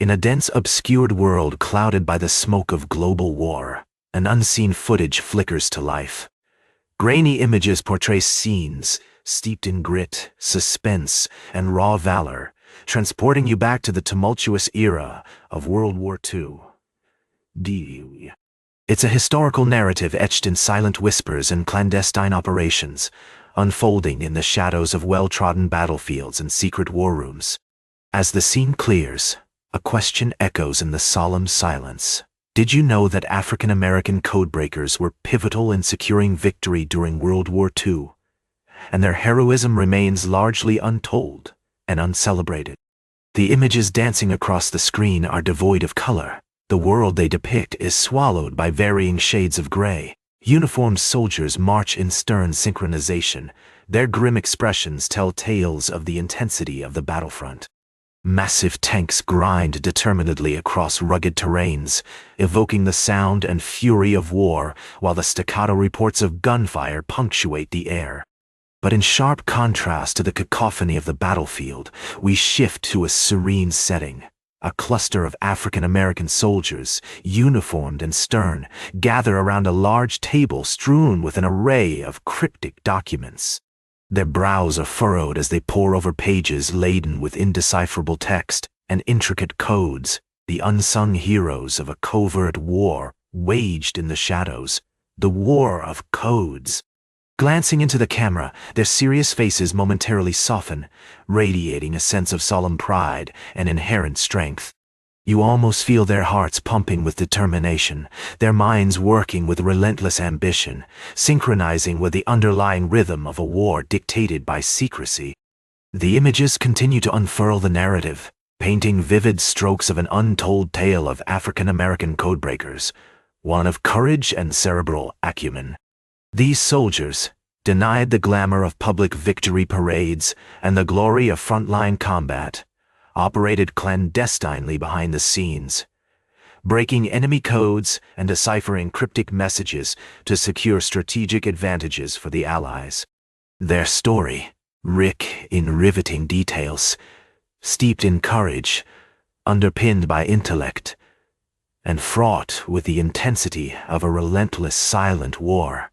In a dense, obscured world clouded by the smoke of global war, an unseen footage flickers to life. Grainy images portray scenes steeped in grit, suspense, and raw valor, transporting you back to the tumultuous era of World War II. It's a historical narrative etched in silent whispers and clandestine operations, unfolding in the shadows of well-trodden battlefields and secret war rooms. As the scene clears, a question echoes in the solemn silence. Did you know that African-American codebreakers were pivotal in securing victory during World War II? And their heroism remains largely untold and uncelebrated. The images dancing across the screen are devoid of color. The world they depict is swallowed by varying shades of gray. Uniformed soldiers march in stern synchronization. Their grim expressions tell tales of the intensity of the battlefront. Massive tanks grind determinedly across rugged terrains, evoking the sound and fury of war, while the staccato reports of gunfire punctuate the air. But in sharp contrast to the cacophony of the battlefield, we shift to a serene setting. A cluster of African-American soldiers, uniformed and stern, gather around a large table strewn with an array of cryptic documents. Their brows are furrowed as they pore over pages laden with indecipherable text and intricate codes, the unsung heroes of a covert war waged in the shadows, the war of codes. Glancing into the camera, their serious faces momentarily soften, radiating a sense of solemn pride and inherent strength. You almost feel their hearts pumping with determination, their minds working with relentless ambition, synchronizing with the underlying rhythm of a war dictated by secrecy. The images continue to unfurl the narrative, painting vivid strokes of an untold tale of African-American codebreakers, one of courage and cerebral acumen. These soldiers, denied the glamour of public victory parades and the glory of frontline combat, operated clandestinely behind the scenes, breaking enemy codes and deciphering cryptic messages to secure strategic advantages for the Allies. Their story, rich in riveting details, steeped in courage, underpinned by intellect, and fraught with the intensity of a relentless silent war,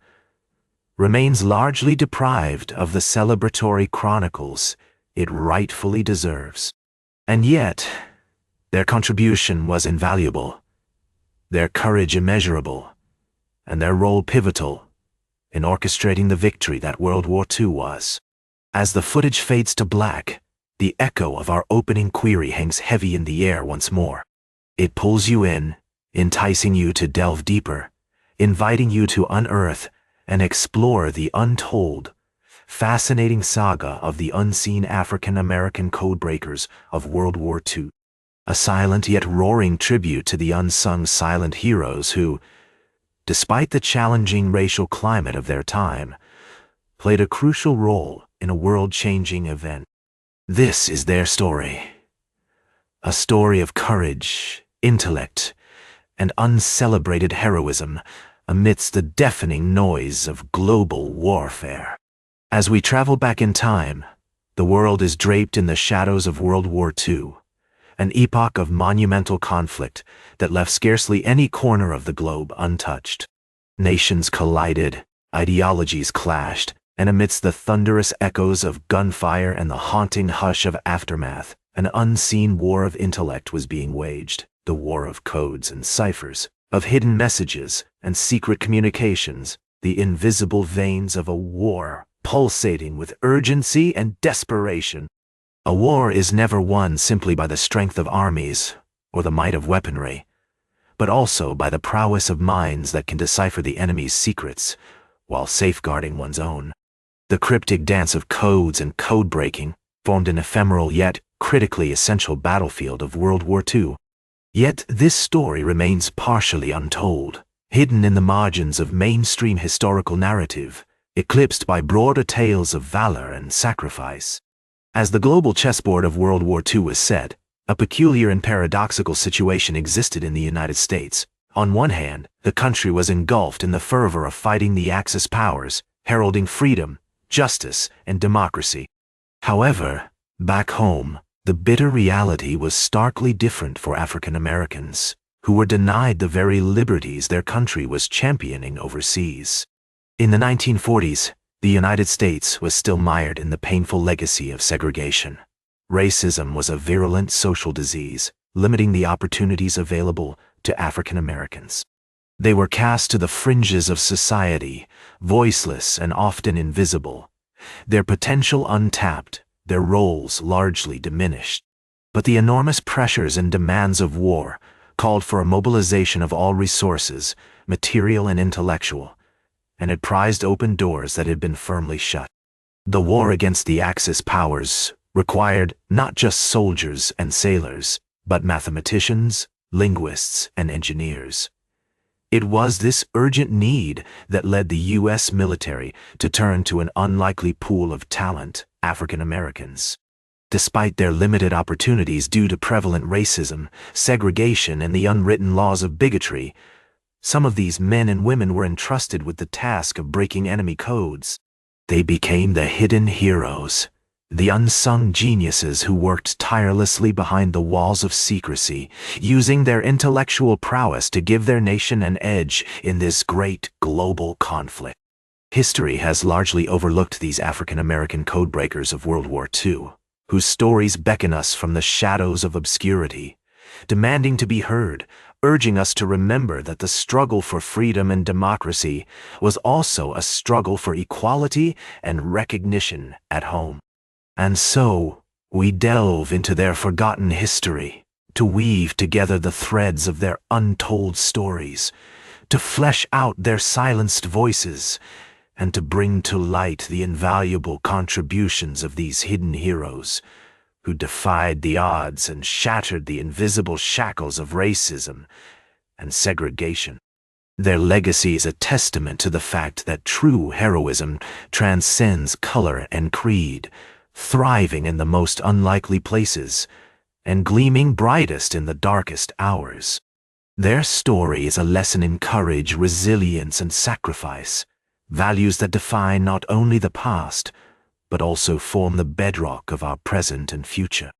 remains largely deprived of the celebratory chronicles it rightfully deserves. And yet, their contribution was invaluable, their courage immeasurable, and their role pivotal in orchestrating the victory that World War II was. As the footage fades to black, the echo of our opening query hangs heavy in the air once more. It pulls you in, enticing you to delve deeper, inviting you to unearth and explore the untold, fascinating saga of the unseen African-American codebreakers of World War II. A silent yet roaring tribute to the unsung silent heroes who, despite the challenging racial climate of their time, played a crucial role in a world-changing event. This is their story. A story of courage, intellect, and uncelebrated heroism amidst the deafening noise of global warfare. As we travel back in time, the world is draped in the shadows of World War II, an epoch of monumental conflict that left scarcely any corner of the globe untouched. Nations collided, ideologies clashed, and amidst the thunderous echoes of gunfire and the haunting hush of aftermath, an unseen war of intellect was being waged, the war of codes and ciphers, of hidden messages and secret communications, the invisible veins of a war pulsating with urgency and desperation. A war is never won simply by the strength of armies or the might of weaponry, but also by the prowess of minds that can decipher the enemy's secrets while safeguarding one's own. The cryptic dance of codes and code-breaking formed an ephemeral yet critically essential battlefield of World War II. Yet this story remains partially untold, hidden in the margins of mainstream historical narrative, eclipsed by broader tales of valor and sacrifice. As the global chessboard of World War II was set, a peculiar and paradoxical situation existed in the United States. On one hand, the country was engulfed in the fervor of fighting the Axis powers, heralding freedom, justice, and democracy. However, back home, The bitter reality was starkly different for African Americans, who were denied the very liberties their country was championing overseas. In the 1940s, the United States was still mired in the painful legacy of segregation. Racism was a virulent social disease, limiting the opportunities available to African Americans. They were cast to the fringes of society, voiceless and often invisible, their potential untapped, their roles largely diminished. But the enormous pressures and demands of war called for a mobilization of all resources, material and intellectual, and had prized open doors that had been firmly shut. The war against the Axis powers required not just soldiers and sailors, but mathematicians, linguists, and engineers. It was this urgent need that led the U.S. military to turn to an unlikely pool of talent, African Americans. Despite their limited opportunities due to prevalent racism, segregation, and the unwritten laws of bigotry, some of these men and women were entrusted with the task of breaking enemy codes. They became the hidden heroes, the unsung geniuses who worked tirelessly behind the walls of secrecy, using their intellectual prowess to give their nation an edge in this great global conflict. History has largely overlooked these African American codebreakers of World War II, whose stories beckon us from the shadows of obscurity, demanding to be heard, urging us to remember that the struggle for freedom and democracy was also a struggle for equality and recognition at home. And so, we delve into their forgotten history, to weave together the threads of their untold stories, to flesh out their silenced voices, and to bring to light the invaluable contributions of these hidden heroes, who defied the odds and shattered the invisible shackles of racism and segregation. Their legacy is a testament to the fact that true heroism transcends color and creed, thriving in the most unlikely places, and gleaming brightest in the darkest hours. Their story is a lesson in courage, resilience, and sacrifice, values that define not only the past, but also form the bedrock of our present and future.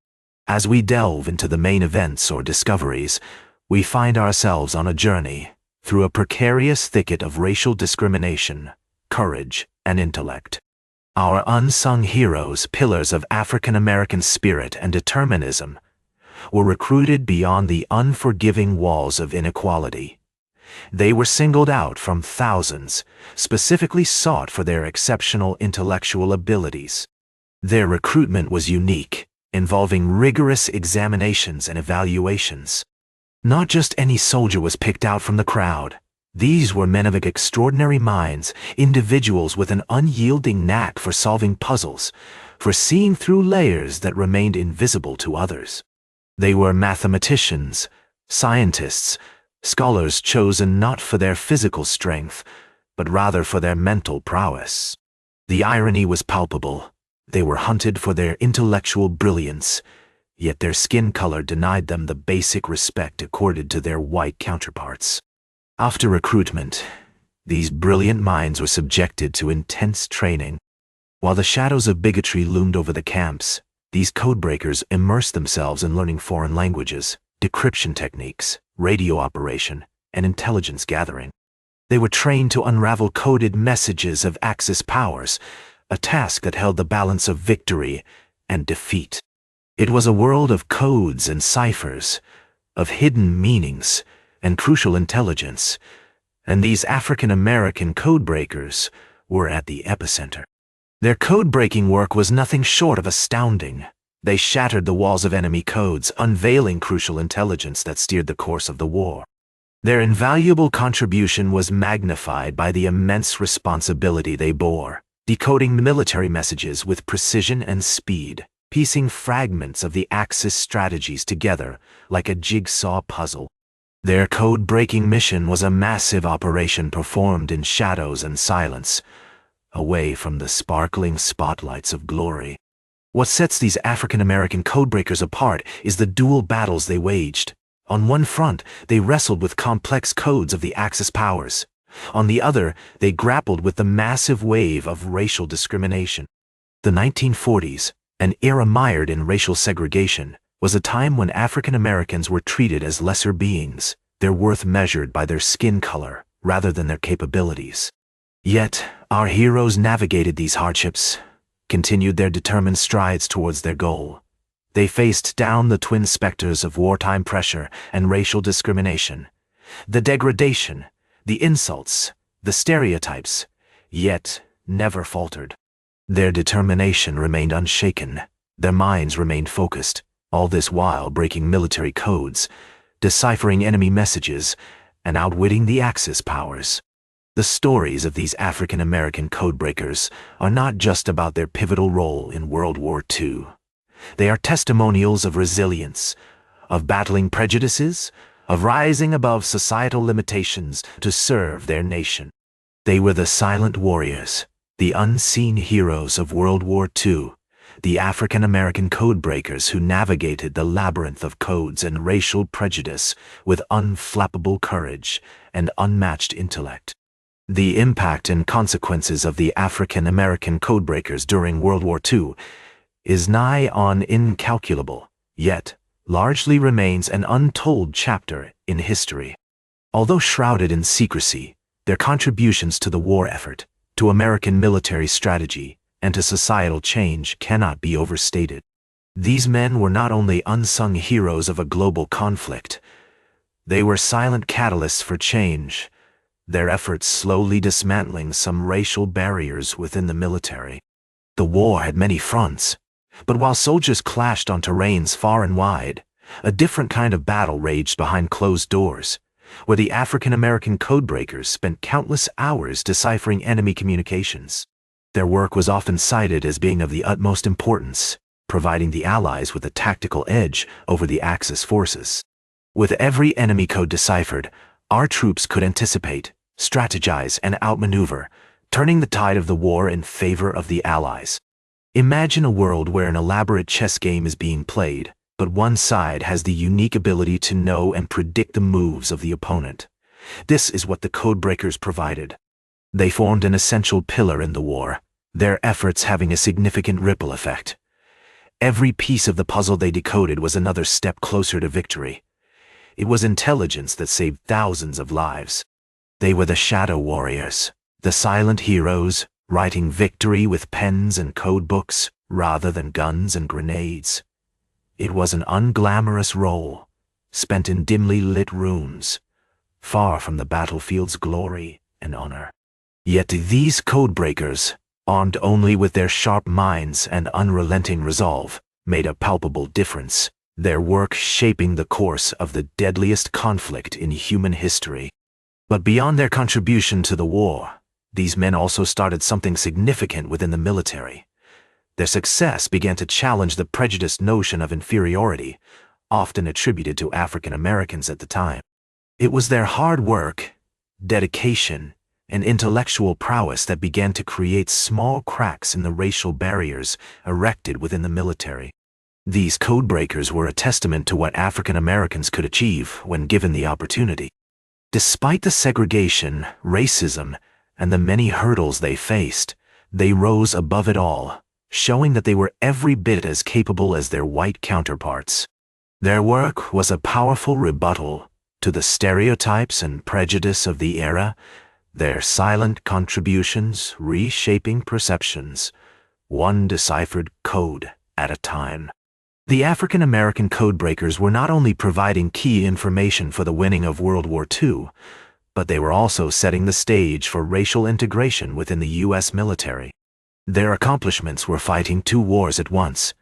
As we delve into the main events or discoveries, we find ourselves on a journey through a precarious thicket of racial discrimination, courage, and intellect. Our unsung heroes, pillars of African American spirit and determinism, were recruited beyond the unforgiving walls of inequality. They were singled out from thousands, specifically sought for their exceptional intellectual abilities. Their recruitment was unique, involving rigorous examinations and evaluations. Not just any soldier was picked out from the crowd. These were men of extraordinary minds, individuals with an unyielding knack for solving puzzles, for seeing through layers that remained invisible to others. They were mathematicians, scientists, scholars chosen not for their physical strength, but rather for their mental prowess. The irony was palpable. They were hunted for their intellectual brilliance, yet their skin color denied them the basic respect accorded to their white counterparts. After recruitment, these brilliant minds were subjected to intense training. While the shadows of bigotry loomed over the camps, these codebreakers immersed themselves in learning foreign languages, decryption techniques, radio operation, and intelligence gathering. They were trained to unravel coded messages of Axis powers, a task that held the balance of victory and defeat. It was a world of codes and ciphers, of hidden meanings, and crucial intelligence, and these African American codebreakers were at the epicenter. Their code-breaking work was nothing short of astounding. They shattered the walls of enemy codes, unveiling crucial intelligence that steered the course of the war. Their invaluable contribution was magnified by the immense responsibility they bore, decoding military messages with precision and speed, piecing fragments of the Axis strategies together like a jigsaw puzzle. Their code-breaking mission was a massive operation performed in shadows and silence, away from the sparkling spotlights of glory. What sets these African American codebreakers apart is the dual battles they waged. On one front, they wrestled with complex codes of the Axis powers. On the other, they grappled with the massive wave of racial discrimination. The 1940s, An era mired in racial segregation was a time when African Americans were treated as lesser beings, their worth measured by their skin color rather than their capabilities. Yet, our heroes navigated these hardships, continued their determined strides towards their goal. They faced down the twin specters of wartime pressure and racial discrimination, the degradation, the insults, the stereotypes, yet never faltered. Their determination remained unshaken, their minds remained focused, all this while breaking military codes, deciphering enemy messages, and outwitting the Axis powers. The stories of these African American codebreakers are not just about their pivotal role in World War II. They are testimonials of resilience, of battling prejudices, of rising above societal limitations to serve their nation. They were the silent warriors, the unseen heroes of World War II, the African American codebreakers who navigated the labyrinth of codes and racial prejudice with unflappable courage and unmatched intellect. The impact and consequences of the African American codebreakers during World War II is nigh on incalculable, yet largely remains an untold chapter in history. Although shrouded in secrecy, their contributions to the war effort, to American military strategy, and to societal change cannot be overstated. These men were not only unsung heroes of a global conflict, they were silent catalysts for change, their efforts slowly dismantling some racial barriers within the military. The war had many fronts, but while soldiers clashed on terrains far and wide, a different kind of battle raged behind closed doors, where the African American codebreakers spent countless hours deciphering enemy communications. Their work was often cited as being of the utmost importance, providing the Allies with a tactical edge over the Axis forces. With every enemy code deciphered, our troops could anticipate, strategize, and outmaneuver, turning the tide of the war in favor of the Allies. Imagine a world where an elaborate chess game is being played, but one side has the unique ability to know and predict the moves of the opponent. This is what the codebreakers provided. They formed an essential pillar in the war, their efforts having a significant ripple effect. Every piece of the puzzle they decoded was another step closer to victory. It was intelligence that saved thousands of lives. They were the shadow warriors, the silent heroes, writing victory with pens and code books rather than guns and grenades. It was an unglamorous role, spent in dimly lit rooms, far from the battlefield's glory and honor. Yet these codebreakers, armed only with their sharp minds and unrelenting resolve, made a palpable difference, their work shaping the course of the deadliest conflict in human history. But beyond their contribution to the war, these men also started something significant within the military. Their success began to challenge the prejudiced notion of inferiority, often attributed to African Americans at the time. It was their hard work, dedication, and intellectual prowess that began to create small cracks in the racial barriers erected within the military. These codebreakers were a testament to what African Americans could achieve when given the opportunity. Despite the segregation, racism, and the many hurdles they faced, they rose above it all, showing that they were every bit as capable as their white counterparts. Their work was a powerful rebuttal to the stereotypes and prejudice of the era, their silent contributions reshaping perceptions, one deciphered code at a time. The African American codebreakers were not only providing key information for the winning of World War II, but they were also setting the stage for racial integration within the U.S. military. Their accomplishments were fighting two wars at once,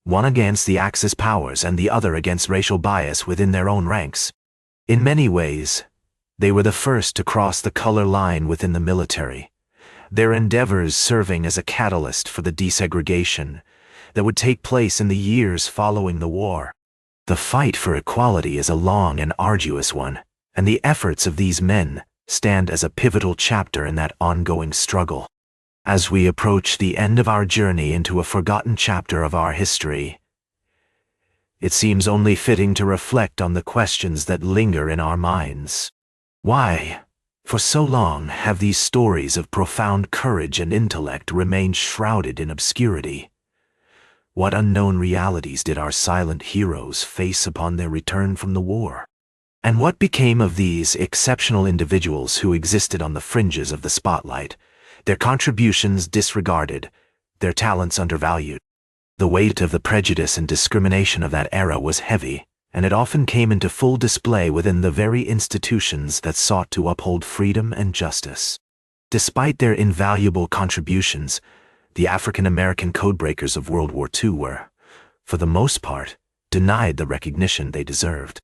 one against the Axis powers and the other against racial bias within their own ranks. In many ways, they were the first to cross the color line within the military, their endeavors serving as a catalyst for the desegregation that would take place in the years following the war. The fight for equality is a long and arduous one, and the efforts of these men stand as a pivotal chapter in that ongoing struggle. As we approach the end of our journey into a forgotten chapter of our history, it seems only fitting to reflect on the questions that linger in our minds. Why, for so long, have these stories of profound courage and intellect remained shrouded in obscurity? What unknown realities did our silent heroes face upon their return from the war? And what became of these exceptional individuals who existed on the fringes of the spotlight, their contributions disregarded, their talents undervalued? The weight of the prejudice and discrimination of that era was heavy, and it often came into full display within the very institutions that sought to uphold freedom and justice. Despite their invaluable contributions, the African American codebreakers of World War II were, for the most part, denied the recognition they deserved.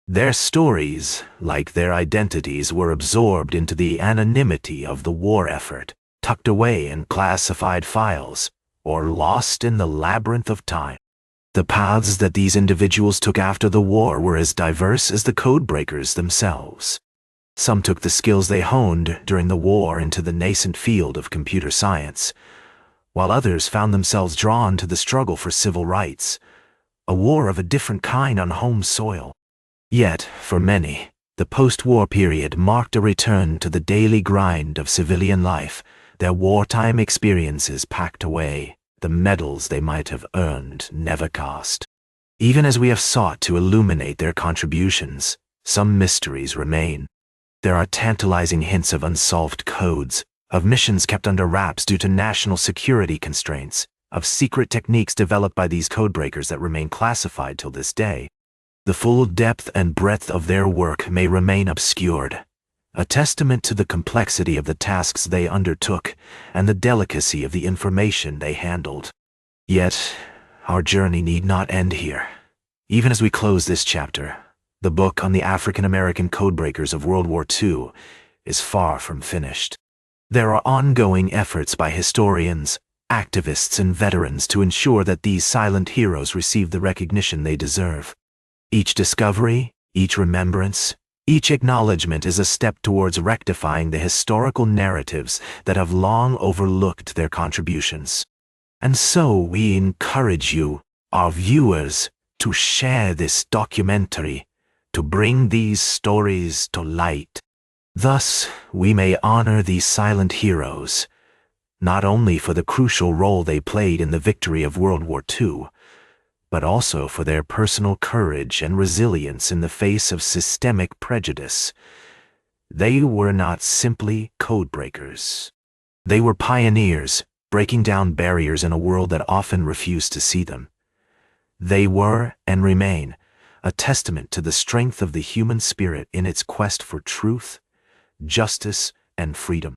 Their stories, like their identities, were absorbed into the anonymity of the war effort, tucked away in classified files, or lost in the labyrinth of time. The paths that these individuals took after the war were as diverse as the codebreakers themselves. Some took the skills they honed during the war into the nascent field of computer science, while others found themselves drawn to the struggle for civil rights, a war of a different kind on home soil. Yet, for many, the post-war period marked a return to the daily grind of civilian life, their wartime experiences packed away, the medals they might have earned never cast. Even as we have sought to illuminate their contributions, some mysteries remain. There are tantalizing hints of unsolved codes, of missions kept under wraps due to national security constraints, of secret techniques developed by these codebreakers that remain classified till this day. The full depth and breadth of their work may remain obscured, a testament to the complexity of the tasks they undertook and the delicacy of the information they handled. Yet, our journey need not end here. Even as we close this chapter, the book on the African American codebreakers of World War II is far from finished. There are ongoing efforts by historians, activists, and veterans to ensure that these silent heroes receive the recognition they deserve. Each discovery, each remembrance, each acknowledgement is a step towards rectifying the historical narratives that have long overlooked their contributions. And so we encourage you, our viewers, to share this documentary, to bring these stories to light. Thus, we may honor these silent heroes, not only for the crucial role they played in the victory of World War II, but also for their personal courage and resilience in the face of systemic prejudice. They were not simply codebreakers. They were pioneers, breaking down barriers in a world that often refused to see them. They were, and remain, a testament to the strength of the human spirit in its quest for truth, justice, and freedom.